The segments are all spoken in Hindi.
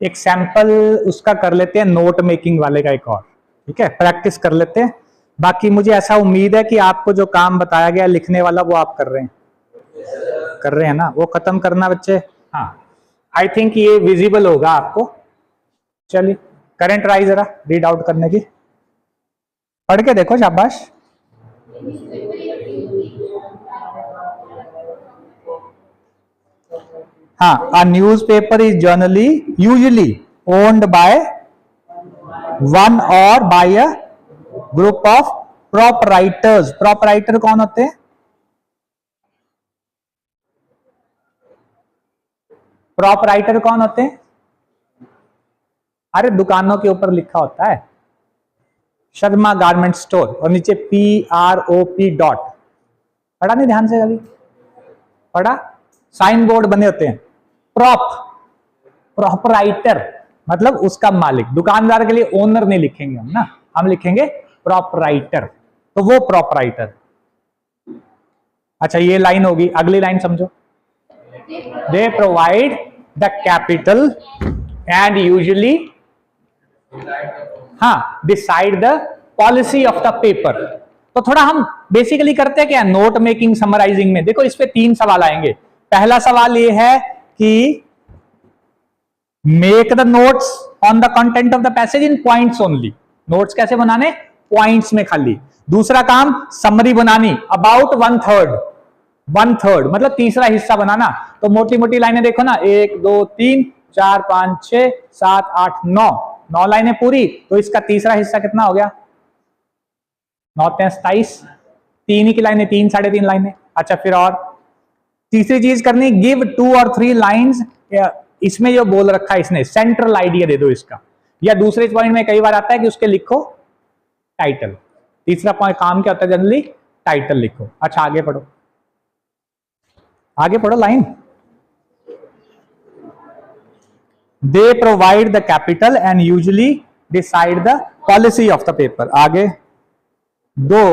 एक सैंपल उसका कर लेते हैं, नोट मेकिंग वाले का एक और, ठीक है, प्रैक्टिस कर लेते हैं। बाकी मुझे ऐसा उम्मीद है कि आपको जो काम बताया गया लिखने वाला वो आप कर रहे हैं ना, वो खत्म करना बच्चे। हाँ, आई थिंक ये विजिबल होगा आपको। चलिए करंट राइज जरा रीड आउट करने की, पढ़ के देखो, शाबाश। हाँ, a newspaper is usually owned by one or by a group of proprietors। proprietor कौन होते हैं? proprietor कौन होते हैं? अरे दुकानों के ऊपर लिखा होता है शर्मा गारमेंट स्टोर और नीचे PROP डॉट, पढ़ा नहीं ध्यान से? कभी पढ़ा? साइन बोर्ड बने होते हैं। प्रॉपराइटर मतलब उसका मालिक। दुकानदार के लिए ओनर नहीं लिखेंगे हम ना, हम लिखेंगे प्रॉपराइटर, तो वो प्रॉपराइटर। अच्छा, ये लाइन होगी, अगली लाइन समझो। They provide the capital and usually, हाँ, decide the policy of the paper. तो थोड़ा हम बेसिकली करते हैं क्या, नोट मेकिंग समराइजिंग में। देखो इस पे 3 सवाल आएंगे। पहला सवाल ये है कि make the notes on the content of the passage in points only. Notes कैसे बनाने? पॉइंट्स में खाली। दूसरा काम समरी बनानी, अबाउट 1/3 मतलब तीसरा हिस्सा बनाना। तो मोटी मोटी लाइनें देखो ना, 1 2 3 4 5 6 7 8 9 लाइनें पूरी। तो इसका तीसरा हिस्सा कितना हो गया? 9 3 27, 3 ही की लाइनें, 3 3.5 लाइनें। अच्छा, फिर और तीसरी चीज करनी, गिव 2 और 3 लाइन्स। इसमें जो बोल रखा है इसने, सेंट्रल आइडिया दे दो इसका। या दूसरे पॉइंट में कई बार आता है कि उसके लिखो टाइटल। तीसरा पॉइंट काम क्या होता है जनरली? टाइटल लिखो। अच्छा, आगे पढ़ो, आगे पढ़ो line. They provide the capital and usually decide the policy of the paper. आगे, दो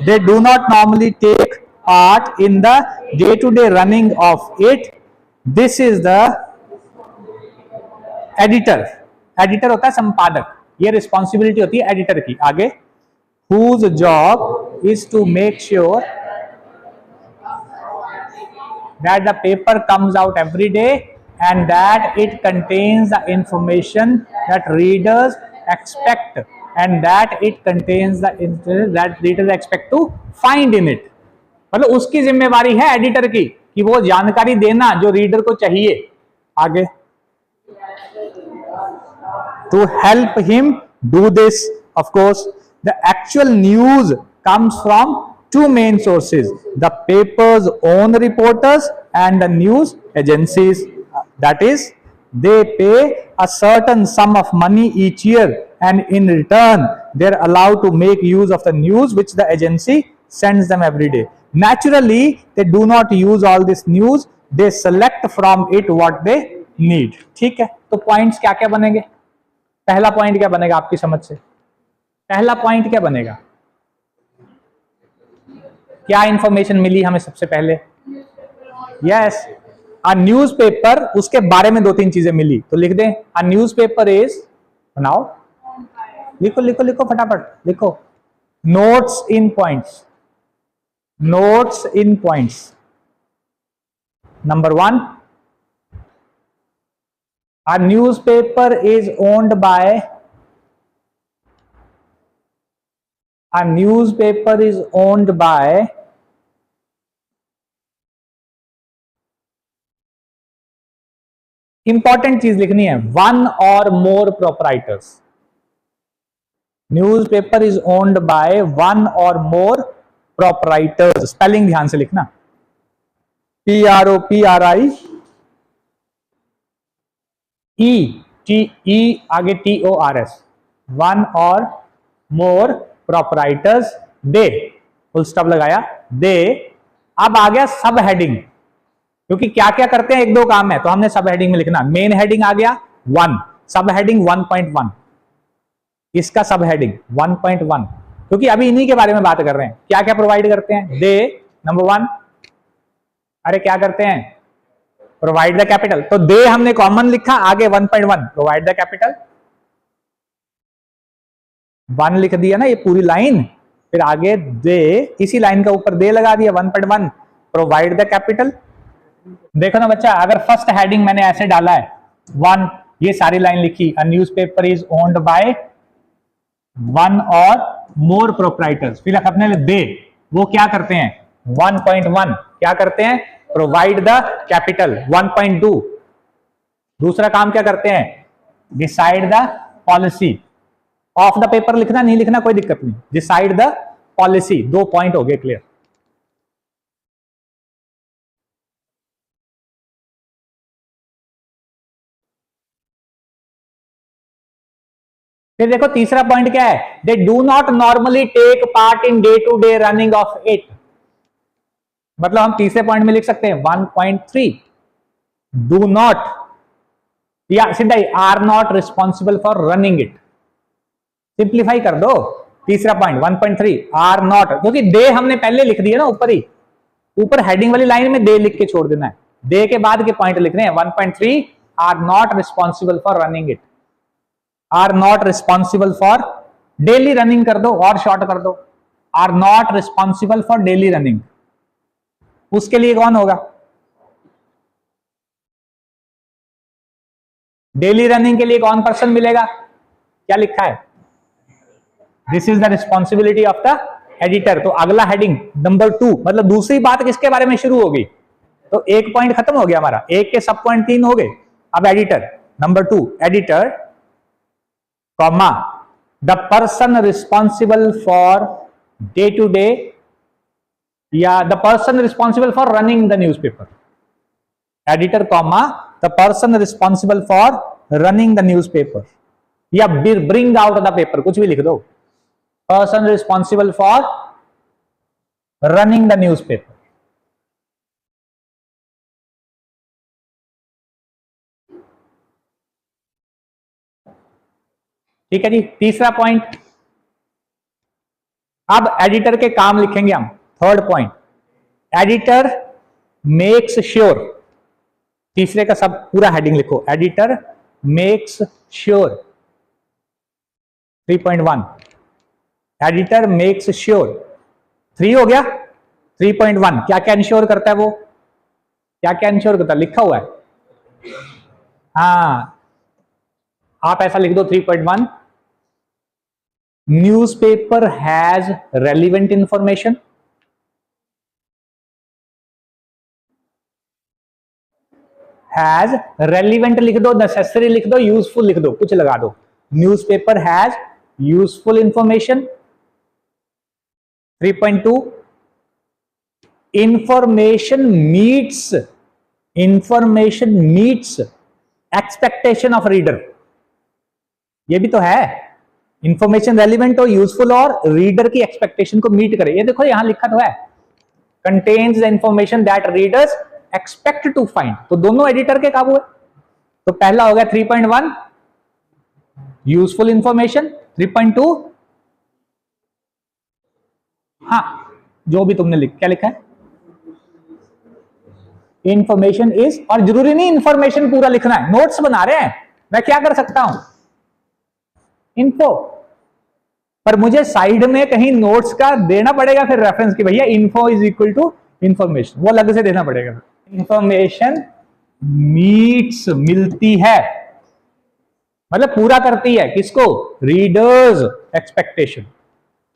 they do not normally take part in the day-to-day running of it, this is the editor। Editor होता है संपादक, ये रिस्पॉन्सिबिलिटी होती है एडिटर की। आगे, whose job is to make sure that the paper comes out every day and that it contains the information that readers expect and that it contains the that readers expect to find in it। मतलब उसकी जिम्मेवारी है एडिटर की कि वो जानकारी देना जो रीडर को चाहिए। आगे, to help him do this, of course the actual news comes from 2 main sources, the paper's own reporters and the news agencies। that is, they pay a certain sum of money each year and in return they are allowed to make use of the news which the agency sends them every day। naturally they do not use all this news, they select from it what they need। ठीक है, तो पॉइंट्स क्या क्या बनेंगे? पहला पॉइंट क्या बनेगा आपकी समझ से? पहला पॉइंट क्या बनेगा? क्या इंफॉर्मेशन मिली हमें सबसे पहले? यस, अ न्यूज़पेपर, उसके बारे में 2-3 चीजें मिली, तो लिख दें। अ न्यूज़पेपर इज, बनाओ, लिखो लिखो लिखो फटाफट लिखो। Notes in points, notes in points. Number 1, a newspaper is owned by, a newspaper is owned by important चीज लिखनी है, 1 or more proprietors। Newspaper is owned bye 1 or more proprietors। Spelling ध्यान से लिखना, PROPRI E आगे TORS, 1 or more proprietors they, full stop लगाया, दे। अब आ गया सब हेडिंग, क्योंकि क्या क्या करते हैं, 1-2 काम है, तो हमने सब हेडिंग में लिखना। मेन हेडिंग आ गया 1, सब हेडिंग 1.1, इसका सब हेडिंग 1.1, क्योंकि अभी इन्हीं के बारे में बात कर रहे हैं। क्या क्या प्रोवाइड करते हैं? दे, नंबर 1, अरे क्या करते हैं? प्रोवाइड द कैपिटल, तो दे हमने कॉमन लिखा, आगे 1.1 प्रोवाइड द कैपिटल, 1 लिख दिया ना ये पूरी लाइन, फिर आगे दे, इसी लाइन का ऊपर दे लगा दिया 1.1 प्रोवाइड द कैपिटल। देखो ना बच्चा, अगर फर्स्ट हेडिंग मैंने ऐसे डाला है 1, ये सारी लाइन लिखी, अ न्यूज़पेपर इज ओन्ड बाय 1 और मोर प्रोप्राइटर्स, फिर अपने दे वो क्या करते हैं 1.1 क्या करते हैं प्रोवाइड द कैपिटल, 1.2 दूसरा काम क्या करते हैं decide the policy of the paper, लिखना नहीं लिखना कोई दिक्कत नहीं, डिसाइड द पॉलिसी, 2 पॉइंट हो गए क्लियर। फिर देखो तीसरा पॉइंट क्या है, they do not normally take part in day to day running of it, मतलब हम तीसरे पॉइंट में लिख सकते हैं 1.3 डू नॉट या सीधा ही are not responsible for running it, simplify कर दो तीसरा पॉइंट 1.3 आर नॉट, क्योंकि दे हमने पहले लिख दिया ना ऊपर ही, ऊपर हेडिंग वाली लाइन में दे लिख के छोड़ देना है, दे के बाद के पॉइंट लिखने हैं 1.3 are not responsible for running it, are not responsible for daily running कर दो और शॉर्ट कर दो, are not responsible for daily running, उसके लिए कौन होगा डेली रनिंग के लिए कौन पर्सन मिलेगा, क्या लिखा है this is the responsibility of the editor, तो अगला हेडिंग नंबर 2, मतलब दूसरी बात किसके बारे में शुरू होगी, तो एक पॉइंट खत्म हो गया हमारा, एक के सब पॉइंट 3 हो गए, अब editor number 2 editor comma the person responsible for day to day या the person responsible for running the newspaper, editor comma the person responsible for running the newspaper या ब्रिंग आउट द पेपर, कुछ भी लिख दो, person responsible for running the newspaper. ठीक है जी, तीसरा पॉइंट, अब एडिटर के काम लिखेंगे हम, third point editor makes sure, तीसरे का सब पूरा हेडिंग लिखो, editor makes sure 3.1 editor makes sure, 3 हो गया, 3.1 क्या क्या इंश्योर करता है, वो क्या क्या इंश्योर करता है लिखा हुआ है, हाँ आप ऐसा लिख दो 3.1 newspaper has relevant information, has relevant लिख दो, नेसेसरी लिख दो, यूजफुल लिख दो, कुछ लगा दो, newspaper has useful information. 3.2 information meets expectation of reader, ये भी तो है, इंफॉर्मेशन रेलिवेंट हो, यूजफुल और रीडर की एक्सपेक्टेशन को मीट करे, ये देखो यहां लिखा तो है contains the information that readers expect to find, तो दोनों एडिटर के काबू है, तो पहला हो गया 3.1 यूजफुल इंफॉर्मेशन, 3.2 हाँ जो भी तुमने क्या लिखा है इंफॉर्मेशन इज, और जरूरी नहीं इंफॉर्मेशन पूरा लिखना है, नोट्स बना रहे हैं, मैं क्या कर सकता हूं इन्फो, पर मुझे साइड में कहीं नोट्स का देना पड़ेगा फिर रेफरेंस की, भैया info is equal to information, वो अलग से देना पड़ेगा, इंफॉर्मेशन मीट्स मिलती है, मतलब पूरा करती है किसको रीडर्स एक्सपेक्टेशन,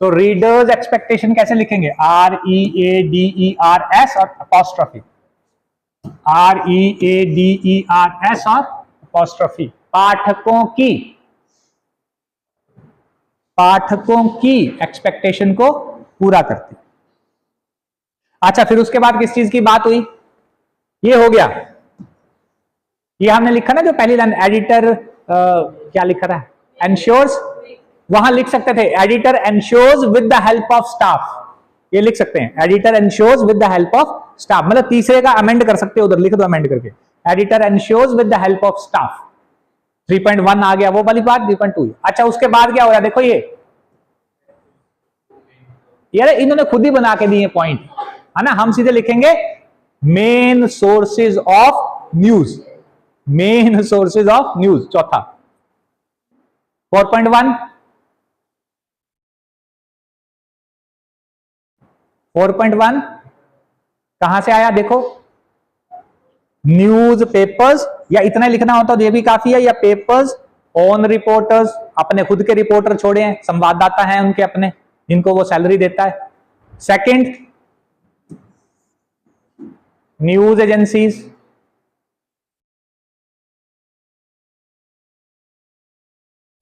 तो रीडर्स एक्सपेक्टेशन कैसे लिखेंगे READERS और अपॉस्ट्रोफी, READERS और अपॉस्ट्रोफी, पाठकों की एक्सपेक्टेशन को पूरा करती। अच्छा फिर उसके बाद किस चीज की बात हुई, ये हो गया, ये हमने लिखा ना जो पहली लाइन एडिटर क्या लिखा था एंश्योर्स, वहां लिख सकते थे editor ensures with the help of staff, ये लिख सकते हैं editor ensures with the help of staff, मतलब तीसरे का अमेंड कर सकते हो, उधर लिख दो अमेंड करके editor ensures with the help of staff, 3.1 आ गया वो वाली बात, 3.2। अच्छा उसके बाद क्या हो रहा है, देखो ये यार इन्होंने खुद ही बना के दिए पॉइंट, है ना, हम सीधे लिखेंगे main sources of news, main sources of news. चौथा 4.1 4.1 कहां से आया देखो, न्यूज पेपर्स, या इतना लिखना होता तो ये भी काफी है, या पेपर्स ऑन रिपोर्टर्स, अपने खुद के रिपोर्टर छोड़े हैं, संवाददाता हैं उनके अपने, जिनको वो सैलरी देता है। सेकंड न्यूज एजेंसीज,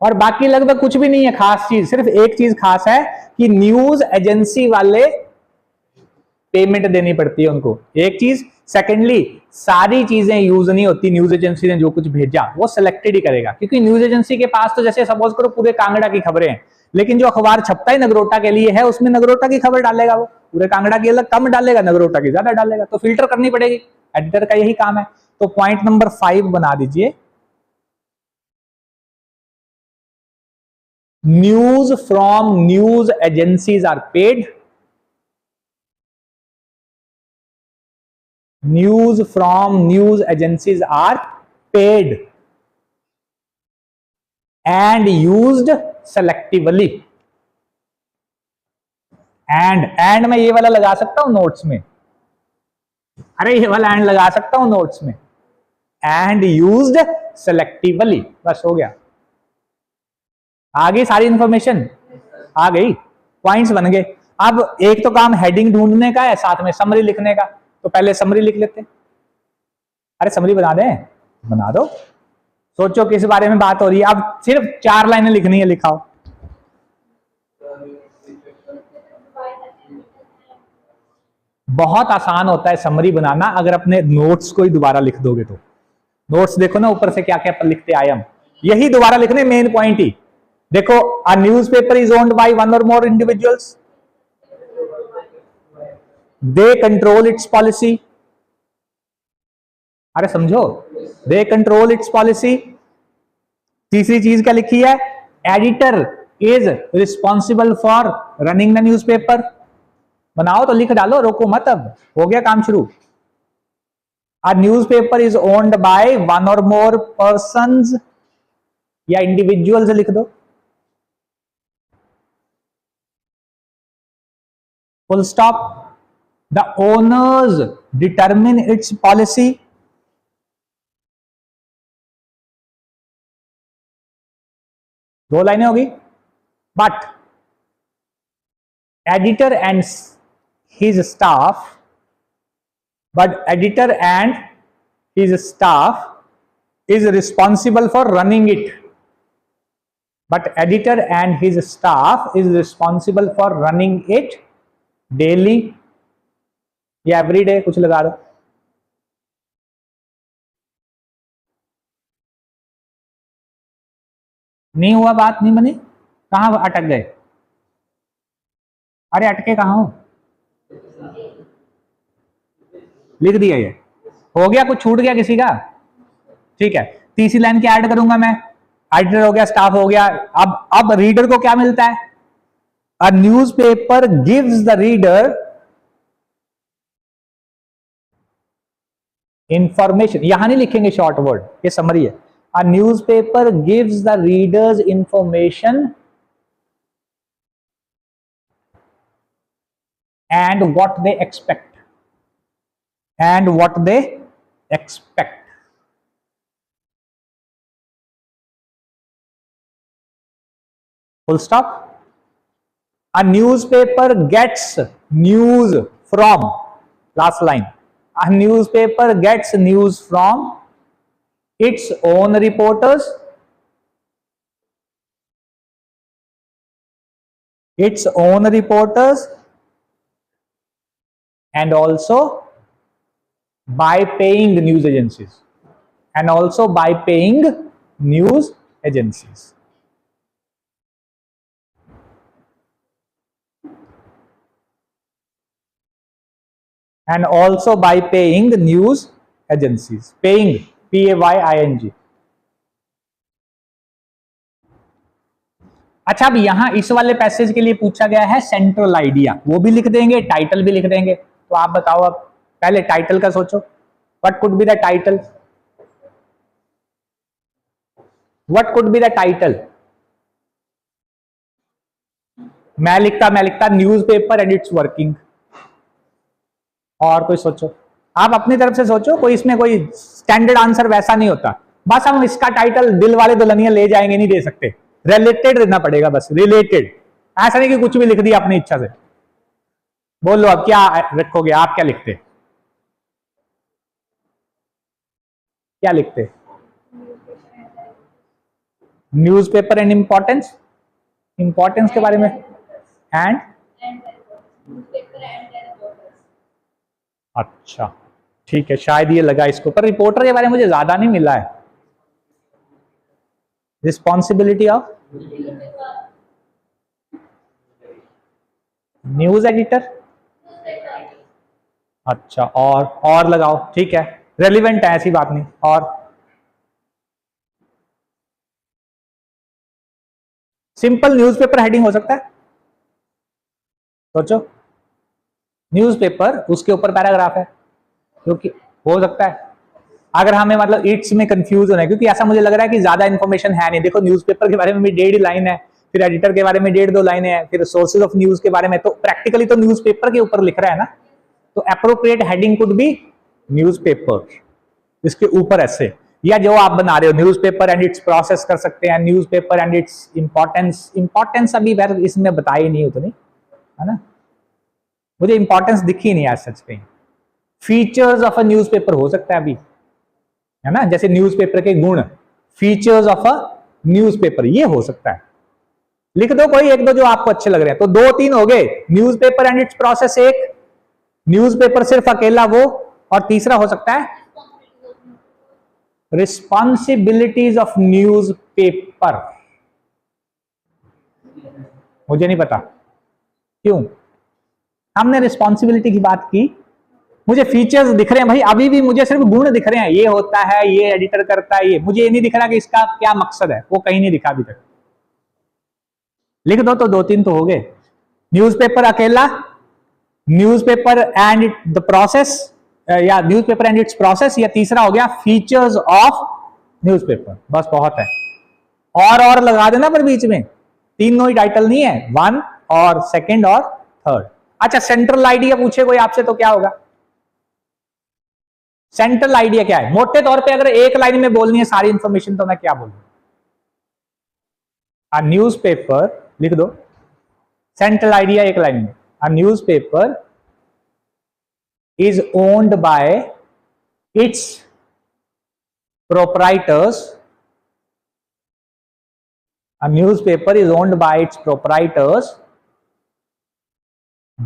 और बाकी लगभग कुछ भी नहीं है खास चीज, सिर्फ एक चीज खास है कि न्यूज एजेंसी वाले पेमेंट देनी पड़ती है उनको, एक चीज। सेकेंडली सारी चीजें यूज नहीं होती, न्यूज एजेंसी ने जो कुछ भेजा वो सिलेक्टेड ही करेगा, क्योंकि न्यूज एजेंसी के पास तो जैसे सपोज करो पूरे कांगड़ा की खबरें हैं, लेकिन जो अखबार छपता है नगरोटा के लिए है, उसमें नगरोटा की खबर डालेगा, वो पूरे कांगड़ा की अलग कम डालेगा, नगरोटा की ज्यादा डालेगा, तो फिल्टर करनी पड़ेगी, एडिटर का यही काम है। तो पॉइंट नंबर 5 बना दीजिए, news from news agencies are paid, news from news agencies are paid and used selectively। and मैं ये वाला लगा सकता हूं नोट्स में, अरे ये वाला एंड लगा सकता हूं नोट्स में, and used selectively, बस हो गया, आ गई सारी इंफॉर्मेशन, आ गई, पॉइंट्स बन गए। अब एक तो काम हेडिंग ढूंढने का है, साथ में समरी लिखने का, तो पहले समरी लिख लेते हैं। अरे समरी बना दें, बना दो, सोचो किस बारे में बात हो रही है, अब सिर्फ 4 लाइनें लिखनी है, लिखाओ। बहुत आसान होता है समरी बनाना, अगर अपने नोट्स को ही दोबारा लिख दोगे तो। नोट्स देखो ना ऊपर से क्या क्या लिखते आए हम, यही दोबारा लिखने, मेन पॉइंट ही देखो। A newspaper is owned by one और more individuals, they control its policy, अरे समझो, दे कंट्रोल इट्स पॉलिसी। तीसरी चीज क्या लिखी है, editor is responsible for running the newspaper, बनाओ तो लिख डालो, रोको मत, अब हो गया काम शुरू। अ newspaper is owned by one और मोर पर्सन्स, या इंडिविजुअल्स लिख दो, full stop. The owners determine it's policy, दो लाइनें होगी। But editor and his staff, but editor and his staff is responsible for running it, but editor and his staff is responsible for running it daily या एवरी डे, कुछ लगा दो। नहीं हुआ, बात नहीं बनी, कहां अटक गए, अरे अटके कहां हो, लिख दिया, ये हो गया, कुछ छूट गया किसी का, ठीक है। तीसरी लाइन क्या ऐड करूंगा मैं, एडिटर हो गया, स्टाफ हो गया। अब रीडर को क्या मिलता है, a newspaper gives the reader information, यहां नहीं लिखेंगे शॉर्ट वर्ड, ये समरी है। A newspaper gives the readers information and what they expect, and what they expect. Full stop. A newspaper gets news from, last line, a newspaper gets news from its own reporters, and also by paying news agencies, and also by paying news agencies. And also by paying news agencies, paying, P-A-Y-I-N-G। अच्छा, अब यहां इस वाले पैसेज के लिए पूछा गया है सेंट्रल आइडिया, वो भी लिख देंगे, टाइटल भी लिख देंगे। तो आप बताओ, अब पहले टाइटल का सोचो, what could be the title, what could be the title? मैं लिखता न्यूज़पेपर एंड इट्स वर्किंग। और कोई सोचो, आप अपनी तरफ से सोचो, कोई इसमें कोई स्टैंडर्ड आंसर वैसा नहीं होता। बस हम इसका टाइटल दिल वाले दुल्हनिया ले जाएंगे नहीं दे सकते, रिलेटेड देना पड़ेगा, बस रिलेटेड। ऐसा नहीं कि कुछ भी लिख दिया अपनी इच्छा से। बोल लो अब क्या रखोगे, आप क्या लिखते, क्या लिखते? न्यूज़पेपर एंड इंपॉर्टेंस, इंपॉर्टेंस के बारे में एंड अच्छा ठीक है, शायद ये लगा इसको, पर रिपोर्टर के बारे में मुझे ज्यादा नहीं मिला है। रिस्पॉन्सिबिलिटी ऑफ न्यूज एडिटर, अच्छा और लगाओ, ठीक है, रेलिवेंट है, ऐसी बात नहीं। और सिंपल न्यूज़पेपर हेडिंग हो सकता है, सोचो, न्यूज़पेपर उसके ऊपर पैराग्राफ है, क्योंकि हो सकता है। अगर हमें मतलब इट्स में कंफ्यूज होना है, क्योंकि ऐसा मुझे लग रहा है कि ज्यादा इन्फॉर्मेशन है नहीं। देखो न्यूज़पेपर के बारे में भी 1.5 लाइन है, फिर एडिटर के बारे में 1.5-2 लाइनें हैं, फिर सोर्सेज ऑफ न्यूज के बारे में, तो प्रैक्टिकली तो न्यूज़पेपर के ऊपर लिख रहा है ना, तो appropriate heading could be newspaper, इसके ऊपर ऐसे, या जो आप बना रहे हो न्यूज़पेपर एंड इट्स प्रोसेस कर सकते हैं, newspaper and its importance. Importance अभी वैसे इसमें बताई नहीं उतनी, है ना, मुझे इंपॉर्टेंस दिखी नहीं आज सच कहीं। फीचर्स ऑफ अ न्यूज़पेपर हो सकता है अभी, है ना, जैसे न्यूज़पेपर के गुण, फीचर्स ऑफ अ न्यूज़पेपर, ये हो सकता है। लिख दो कोई एक दो जो आपको अच्छे लग रहे हैं, तो 2-3 हो गए, न्यूज़पेपर एंड इट्स प्रोसेस एक, न्यूज़पेपर सिर्फ अकेला वो, और तीसरा हो सकता है रिस्पॉन्सिबिलिटीज ऑफ न्यूज़पेपर। मुझे नहीं पता क्यों हमने रिस्पॉन्सिबिलिटी की बात की, मुझे फीचर्स दिख रहे हैं भाई, अभी भी मुझे सिर्फ गुण दिख रहे हैं, ये होता है, ये एडिटर करता है, ये मुझे ये नहीं दिख रहा कि इसका क्या मकसद है, वो कहीं नहीं दिखा अभी तक। लिख दो तो 2-3 तो हो गए, न्यूज़पेपर अकेला, न्यूज़पेपर एंड द प्रोसेस, या न्यूज़पेपर एंड इट्स प्रोसेस, या तीसरा हो गया फीचर्स ऑफ न्यूज़पेपर। बस बहुत है, और लगा देना पर बीच में, तीनों ही टाइटल नहीं है, 1 और 2 और 3। अच्छा, सेंट्रल आइडिया पूछे कोई आपसे तो क्या होगा? सेंट्रल आइडिया क्या है? मोटे तौर पे अगर एक लाइन में बोलनी है सारी इंफॉर्मेशन तो मैं क्या बोलूं? अ न्यूज़पेपर लिख दो, सेंट्रल आइडिया एक लाइन में, a newspaper is owned by its proprietors. A newspaper is owned by its proprietors,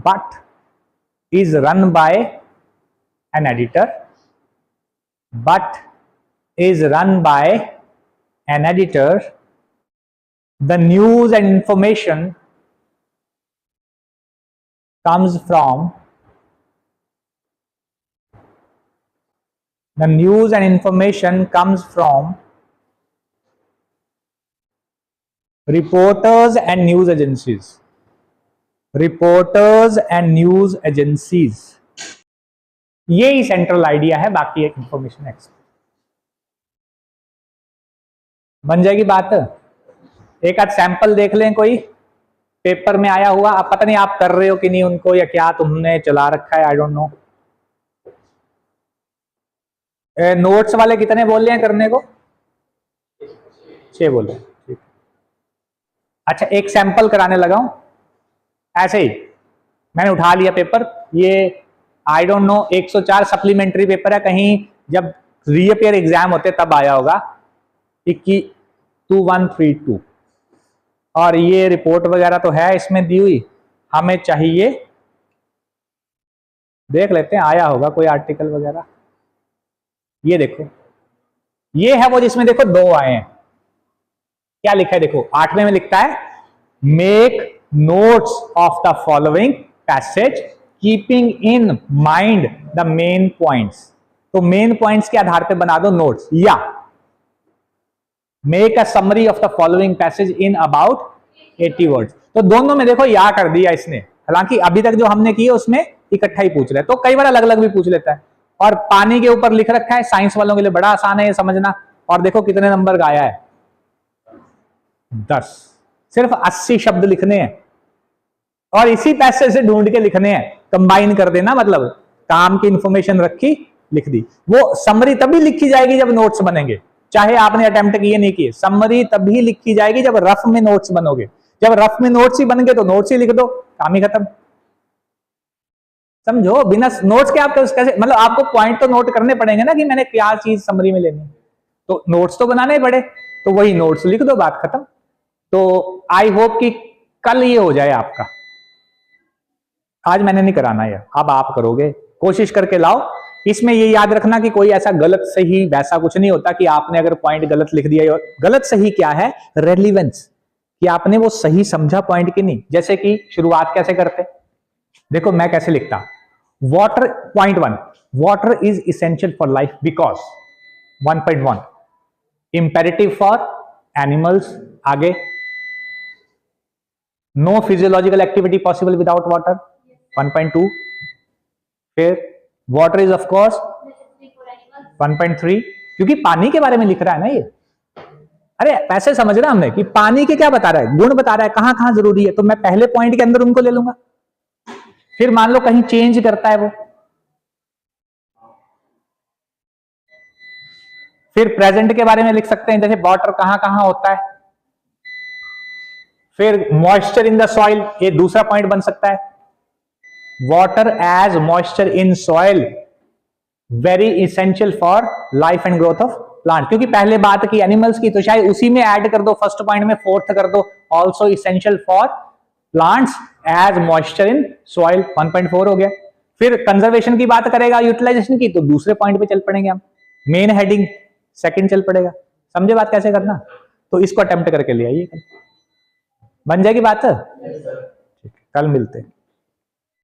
but is run by an editor. But is run by an editor. The news and information comes from the news and information comes from reporters and news agencies. Reporters and news agencies. ये ही सेंट्रल आइडिया है, बाकी एक इंफॉर्मेशन एक्सपर्ट। बन जाएगी बात। एक आध सैंपल देख लें कोई पेपर में आया हुआ, आप पता नहीं आप कर रहे हो कि नहीं उनको, या क्या तुमने चला रखा है, आई डोंट नो। नोट्स वाले कितने बोल रहे हैं करने को? 6 बोले, ठीक। अच्छा, एक सैंपल कराने लगा हूं ऐसे ही, मैंने उठा लिया पेपर, ये I don't know 104 supplementary paper है, कहीं जब रीअपियर एग्जाम होते तब आया होगा, 2132, और ये रिपोर्ट वगैरह तो है इसमें दी हुई, हमें चाहिए, देख लेते हैं आया होगा कोई आर्टिकल वगैरह। ये देखो, ये है वो जिसमें देखो 2 आए हैं, क्या लिखा है देखो, 8वें में लिखता है make notes of the following passage keeping in mind the main points. तो मेन पॉइंट्स के आधार पे बना दो नोट्स, या make a summary of the following passage in about 80 words. तो दोनों में देखो या कर दिया इसने, हालांकि अभी तक जो हमने किया उसमें इकट्ठा ही पूछ रहा है, तो कई बार अलग अलग भी पूछ लेता है। और पानी के ऊपर लिख रखा है, साइंस वालों के लिए बड़ा आसान है ये समझना, और देखो कितने नंबर का आया है, 10, सिर्फ 80 शब्द लिखने हैं और इसी पैसे से ढूंढ के लिखने हैं, कंबाइन कर देना, मतलब काम की इंफॉर्मेशन रखी लिख दी। वो समरी तभी लिखी जाएगी जब नोट्स बनेंगे, चाहे आपने अटेम्प्ट किए नहीं किए। समरी तभी लिखी जाएगी जब रफ में नोट्स बनोगे। जब रफ में नोट्स ही बन गए तो नोट्स ही लिख दो, काम ही खत्म। समझो, बिना नोट्स के आप कैसे, मतलब आपको पॉइंट तो नोट करने पड़ेंगे ना कि मैंने क्या चीज समरी में लेनी, तो नोट्स तो बनाने पड़े, तो वही नोट्स लिख दो, बात खत्म। तो आई होप कि कल ये हो जाए आपका। आज मैंने नहीं कराना है, अब आप करोगे, कोशिश करके लाओ। इसमें ये याद रखना कि कोई ऐसा गलत सही वैसा कुछ नहीं होता कि आपने अगर पॉइंट गलत लिख दिया। गलत सही क्या है? रेलिवेंस, कि आपने वो सही समझा पॉइंट की नहीं। जैसे कि शुरुआत कैसे करते, देखो मैं कैसे लिखता, water, point 1, water is essential for life because 1.1 imperative for animals, आगे no physiological activity possible without water 1.2, फिर वाटर इज ऑफ कोर्स 1.3, क्योंकि पानी के बारे में लिख रहा है ना ये। अरे पैसे समझ रहे हैं हमने कि पानी के क्या बता रहा है, गुण बता रहा है, कहां कहां जरूरी है, तो मैं पहले पॉइंट के अंदर उनको ले लूंगा। फिर मान लो कहीं चेंज करता है वो, फिर प्रेजेंट के बारे में लिख सकते हैं, जैसे वाटर कहां कहां होता है। फिर मॉइस्चर इन द सॉइल, ये दूसरा पॉइंट बन सकता है, water as moisture in soil very essential for life and growth of plant, क्योंकि पहले बात की एनिमल्स की, तो शायद उसी में ऐड कर दो, फर्स्ट पॉइंट में फोर्थ कर दो, also essential for plants as moisture in soil 1.4 हो गया। फिर कंजर्वेशन की बात करेगा, यूटिलाइजेशन की, तो दूसरे पॉइंट पे चल पड़ेंगे हम, मेन हेडिंग सेकंड चल पड़ेगा। समझे बात कैसे करना? तो इसको अटेम्प्ट करके ले आइए, बन जाएगी बात। ठीक, कल मिलते हैं।